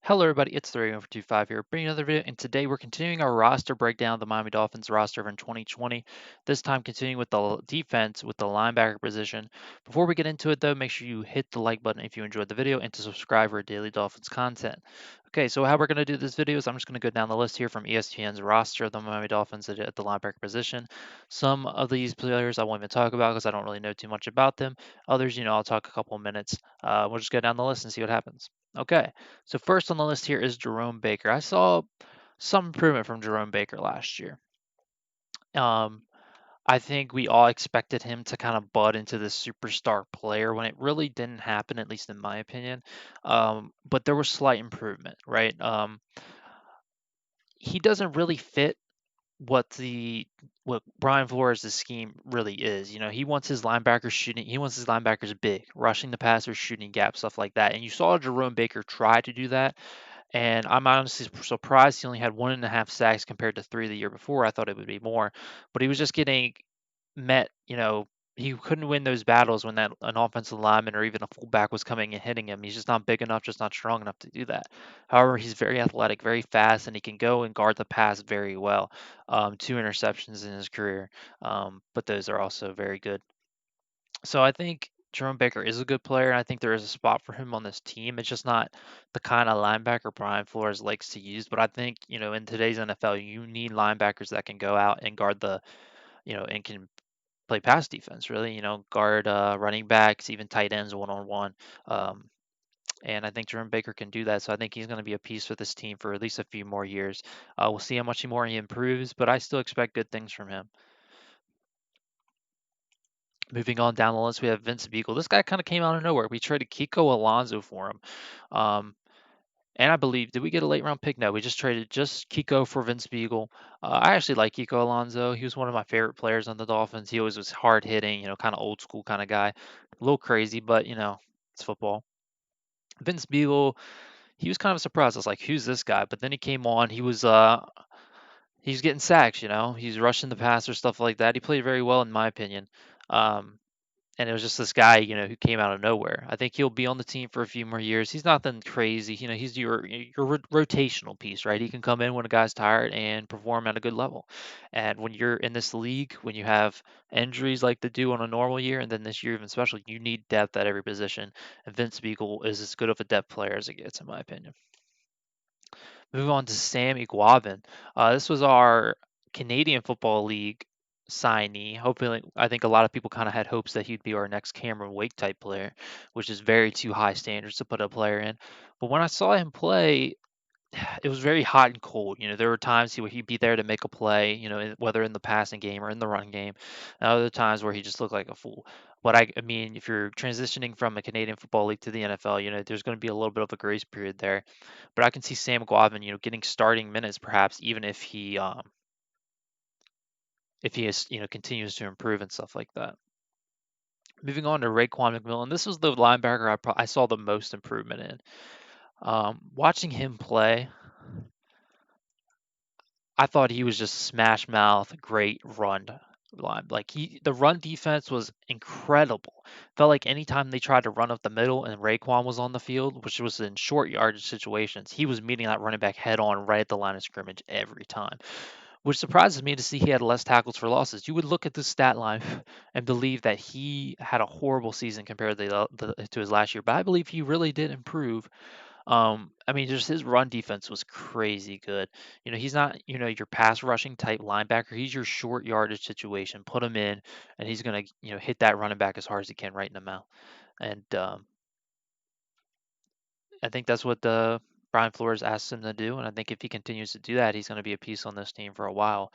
Hello, everybody. It's 3 over 25 here, bringing another video. And today we're continuing our roster breakdown of the Miami Dolphins roster from 2020. This time, continuing with the defense with the linebacker position. Before we get into it, though, make sure you hit the like button if you enjoyed the video and to subscribe for daily Dolphins content. Okay, so how we're going to do this video is I'm just going to go down the list here from ESPN's roster of the Miami Dolphins at the linebacker position. Some of these players I won't even talk about because I don't really know too much about them. Others, I'll talk a couple of minutes. We'll just go down the list and see what happens. Okay. So first on the list here is Jerome Baker. I saw some improvement from Jerome Baker last year. Um, I think we all expected him to kind of bud into this superstar player when it really didn't happen, at least in my opinion. But there was slight improvement, right? He doesn't really fit what Brian Flores' scheme really is. He wants his linebackers shooting. He wants his linebackers big, rushing the passer, shooting gaps, stuff like that. And you saw Jerome Baker try to do that. And I'm honestly surprised he only had 1.5 sacks compared to 3 the year before. I thought it would be more, but he was just getting met. He couldn't win those battles when that an offensive lineman or even a fullback was coming and hitting him. He's just not big enough, just not strong enough to do that. However, he's very athletic, very fast, and he can go and guard the pass very well. 2 interceptions in his career, but those are also very good. So I think Jerome Baker is a good player, and I think there is a spot for him on this team. It's just not the kind of linebacker Brian Flores likes to use. But I think, in today's NFL, you need linebackers that can go out and guard and can play pass defense, really, guard running backs, even tight ends one on one. And I think Jerome Baker can do that. So I think he's going to be a piece for this team for at least a few more years. We'll see how much more he improves, but I still expect good things from him. Moving on down the list, we have Vince Beagle. This guy kind of came out of nowhere. We traded Kiko Alonso for him. Um, and I believe, did we get a late round pick? No, we just traded just Kiko for Vince Beagle. I actually like Kiko Alonso. He was one of my favorite players on the Dolphins. He always was hard hitting, kind of old school kind of guy. A little crazy, but, it's football. Vince Beagle, he was kind of surprised. I was like, who's this guy? But then he came on. He was getting sacks, he's rushing the passer, stuff like that. He played very well, in my opinion. Um, and it was just this guy, who came out of nowhere. I think he'll be on the team for a few more years. He's nothing crazy. He's your rotational piece, right? He can come in when a guy's tired and perform at a good level. And when you're in this league, when you have injuries like they do on a normal year, and then this year even especially, you need depth at every position. And Vince Beagle is as good of a depth player as it gets, in my opinion. Moving on to Sam Iguavin. This was our Canadian Football League signee. Hopefully, I think a lot of people kind of had hopes that he'd be our next Cameron Wake type player, which is very too high standards to put a player in. But when I saw him play, it was very hot and cold. There were times where he'd be there to make a play, whether in the passing game or in the run game, and other times where he just looked like a fool. But I mean, if you're transitioning from a Canadian Football League to the NFL, there's going to be a little bit of a grace period there. But I can see Sam Guavin, getting starting minutes perhaps, even if he is, continues to improve and stuff like that. Moving on to Raekwon McMillan, this was the linebacker I saw the most improvement in. Watching him play, I thought he was just smash mouth, great run line. Like the run defense was incredible. Felt like anytime they tried to run up the middle and Raekwon was on the field, which was in short yardage situations, he was meeting that running back head on right at the line of scrimmage every time. Which surprises me to see he had less tackles for losses. You would look at this stat line and believe that he had a horrible season compared to his last year, but I believe he really did improve. I mean, just his run defense was crazy good. He's not, your pass rushing type linebacker. He's your short yardage situation. Put him in, and he's gonna, hit that running back as hard as he can right in the mouth. And I think that's what Brian Flores asked him to do. And I think if he continues to do that, he's going to be a piece on this team for a while.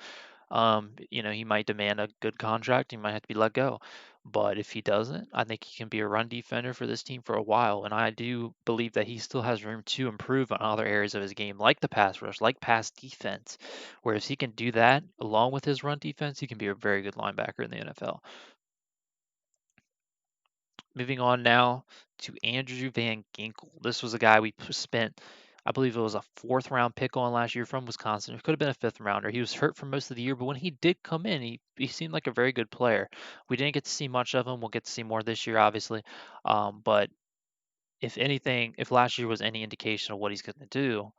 He might demand a good contract. He might have to be let go. But if he doesn't, I think he can be a run defender for this team for a while. And I do believe that he still has room to improve on other areas of his game, like the pass rush, like pass defense. Whereas he can do that along with his run defense, he can be a very good linebacker in the NFL. Moving on now to Andrew Van Ginkel. This was a guy we spent, I believe it was a fourth round pick on last year from Wisconsin. It could have been a fifth rounder. He was hurt for most of the year, but when he did come in, he seemed like a very good player. We didn't get to see much of him. We'll get to see more this year, obviously. But if anything, if last year was any indication of what he's going to do,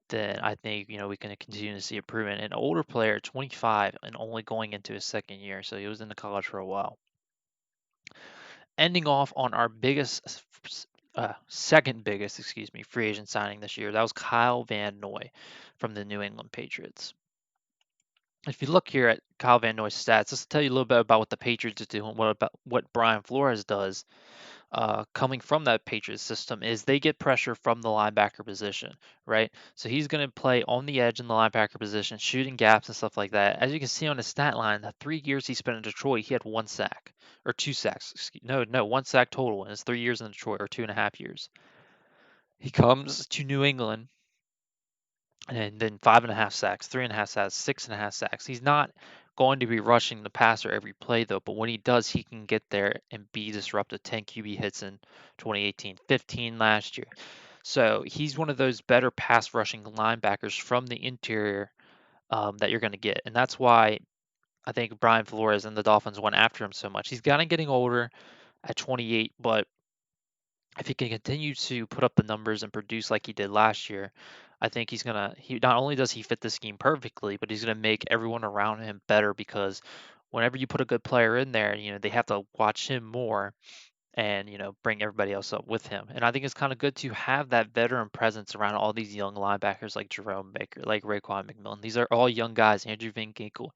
then I think we can continue to see improvement. An older player, 25, and only going into his second year, so he was in the college for a while. Ending off on our second biggest, excuse me, free agent signing this year, that was Kyle Van Noy from the New England Patriots. If you look here at Kyle Van Noy's stats, this will tell you a little bit about what the Patriots do and what Brian Flores does. Coming from that Patriots system is they get pressure from the linebacker position, right? So he's going to play on the edge in the linebacker position, shooting gaps and stuff like that. As you can see on his stat line, the 3 years he spent in Detroit, he had 1 sack or 2 sacks. No, 1 sack total in his 3 years in Detroit, or 2.5 years. He comes to New England and then 5.5 sacks, 3.5 sacks, 6.5 sacks. He's not going to be rushing the passer every play though, but when he does, he can get there and be disruptive. 10 QB hits in 2018, 15 last year. So he's one of those better pass rushing linebackers from the interior that you're going to get, and that's why I think Brian Flores and the Dolphins went after him so much. He's kind of getting older at 28, but if he can continue to put up the numbers and produce like he did last year, I think he not only does he fit the scheme perfectly, but he's gonna make everyone around him better because whenever you put a good player in there, they have to watch him more and bring everybody else up with him. And I think it's kind of good to have that veteran presence around all these young linebackers like Jerome Baker, like Raekwon McMillan. These are all young guys, Andrew Van Ginkel,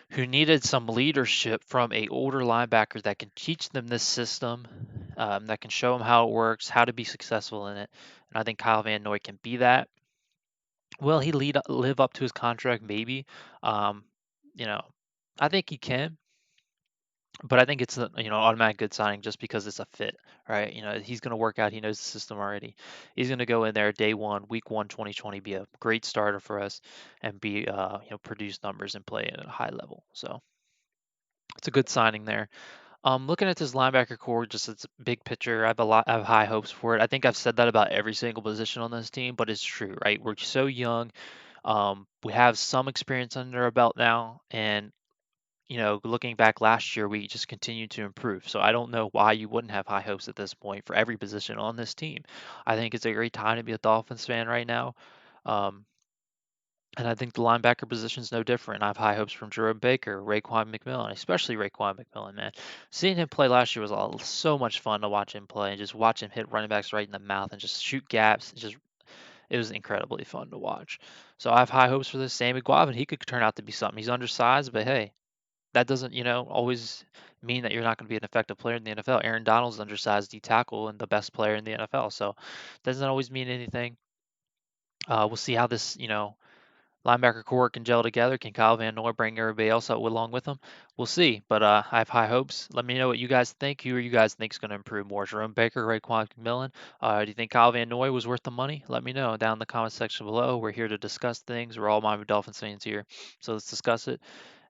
who needed some leadership from a older linebacker that can teach them this system, that can show them how it works, how to be successful in it. And I think Kyle Van Noy can be that. Will he live up to his contract? Maybe. Um, you know, I think he can, but I think it's a automatic good signing just because it's a fit, right? He's going to work out. He knows the system already. He's going to go in there day one, week one, 2020, be a great starter for us, and be produce numbers and play at a high level. So it's a good signing there. Looking at this linebacker core, just its big picture, I have high hopes for it. I think I've said that about every single position on this team, but it's true, right? We're so young. We have some experience under our belt now, and looking back last year, we just continued to improve. So I don't know why you wouldn't have high hopes at this point for every position on this team. I think it's a great time to be a Dolphins fan right now. Um, and I think the linebacker position is no different. I have high hopes from Jerome Baker, Raekwon McMillan, especially Raekwon McMillan, man. Seeing him play last year was so much fun to watch him play and just watch him hit running backs right in the mouth and just shoot gaps. It was incredibly fun to watch. So I have high hopes for this. Sammy Guavin, he could turn out to be something. He's undersized, but hey, that doesn't, always mean that you're not going to be an effective player in the NFL. Aaron Donald's undersized D tackle and the best player in the NFL, so doesn't always mean anything. We'll see how this, linebacker core can gel together. Can Kyle Van Noy bring everybody else up along with him? We'll see. But I have high hopes. Let me know what you guys think. Who you guys think is going to improve more? Jerome Baker, Raekwon McMillan? Do you think Kyle Van Noy was worth the money? Let me know down in the comment section below. We're here to discuss things. We're all Miami Dolphins fans here, so let's discuss it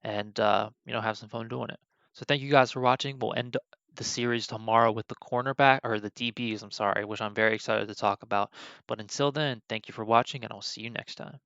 and have some fun doing it. So thank you guys for watching. We'll end the series tomorrow with the cornerback or the DBs. I'm sorry, which I'm very excited to talk about. But until then, thank you for watching, and I'll see you next time.